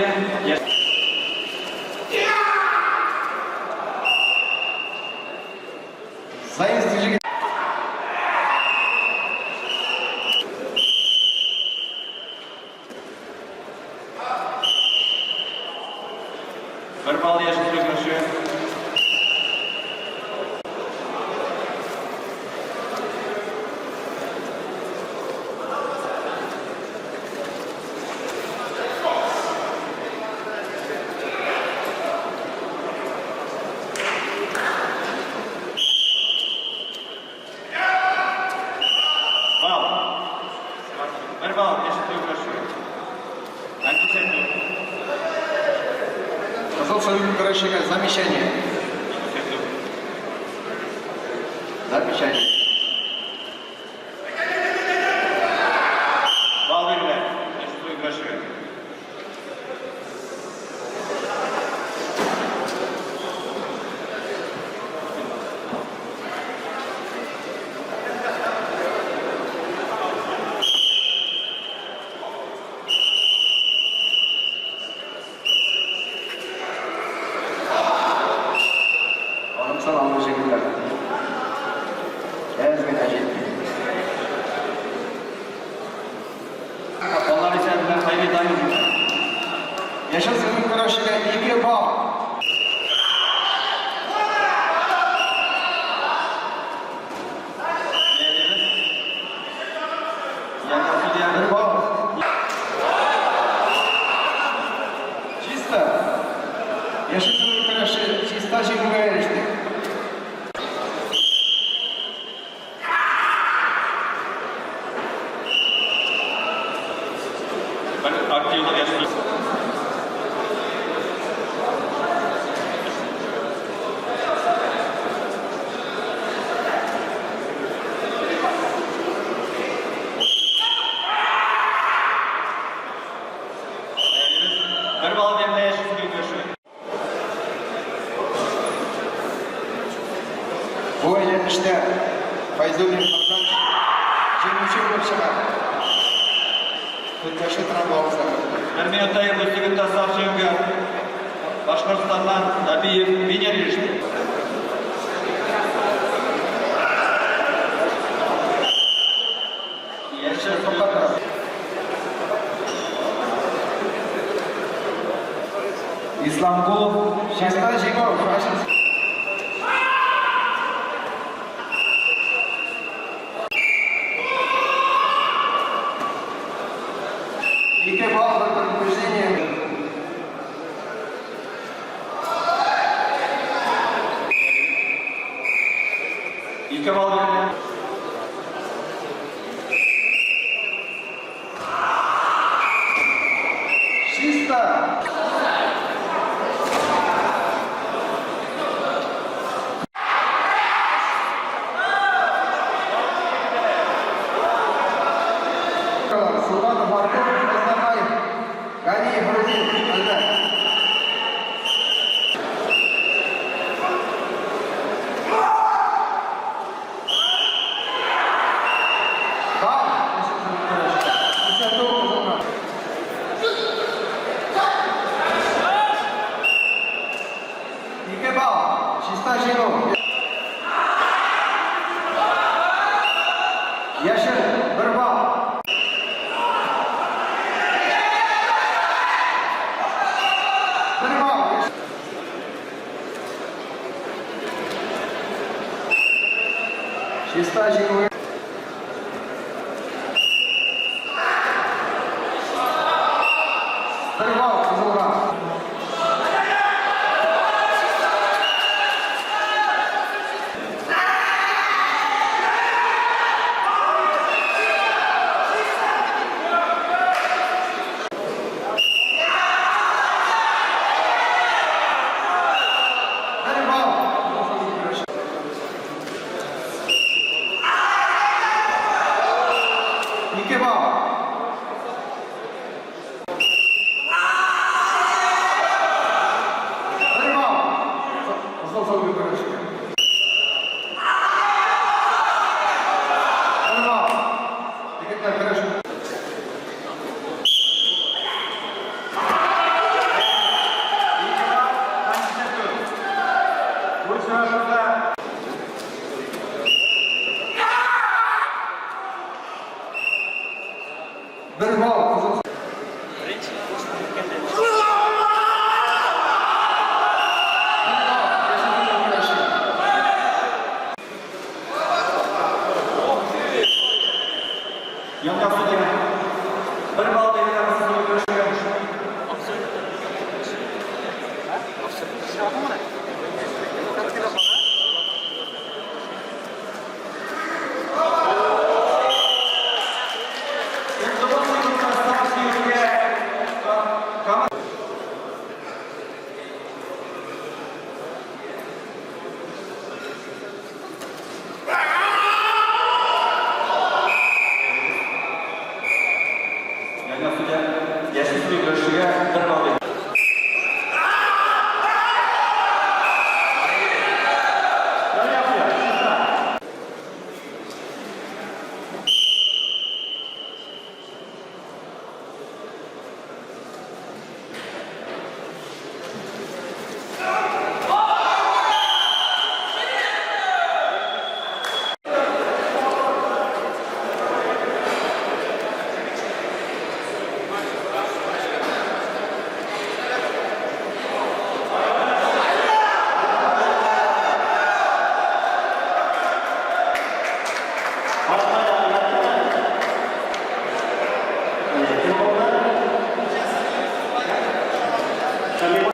Россия. Заезд Bir bal yaşlı görüşü. Bir bal yaşlı görüşü. Антисептик. Казал своему короче замечание. Замечание. Bal verirler. Yaşlı görüşü. Sana anlaşılır. Ezmi tecil. Allah izniyle kaybedemiyoruz. Yaşasın kuruşuna iki bal. Bir bal. Чисто. Yaşasın kuruşu чисто çekmeye eriştik. Aktivite yaşlı. Bir bal verirler yaşlı görüşü. Bu işte Fayzul'un Hasan Cemil'in kurşuna. Kutlaşı Trabzon'da. Bir minutta yıllık tasarrufçuga Başkırstan'dan Nabiyev Biner erişti. Yaşar Sokaklar. İstanbul, Şesta Jigor, Fashion. İki bal предупреждение. İlk bal verirler. Чисто. Сурганов Артур, Краснобаев, Ганиев, Грузин, Альдар. Бал. İki bal. Чисто Жиров. Yaşar, bir bal. Bir bal. Чисто Жиров. Bir bal. Kızılgan. Bir bal. Yangi sudya yashil sud kurashiga 1 ball berdi.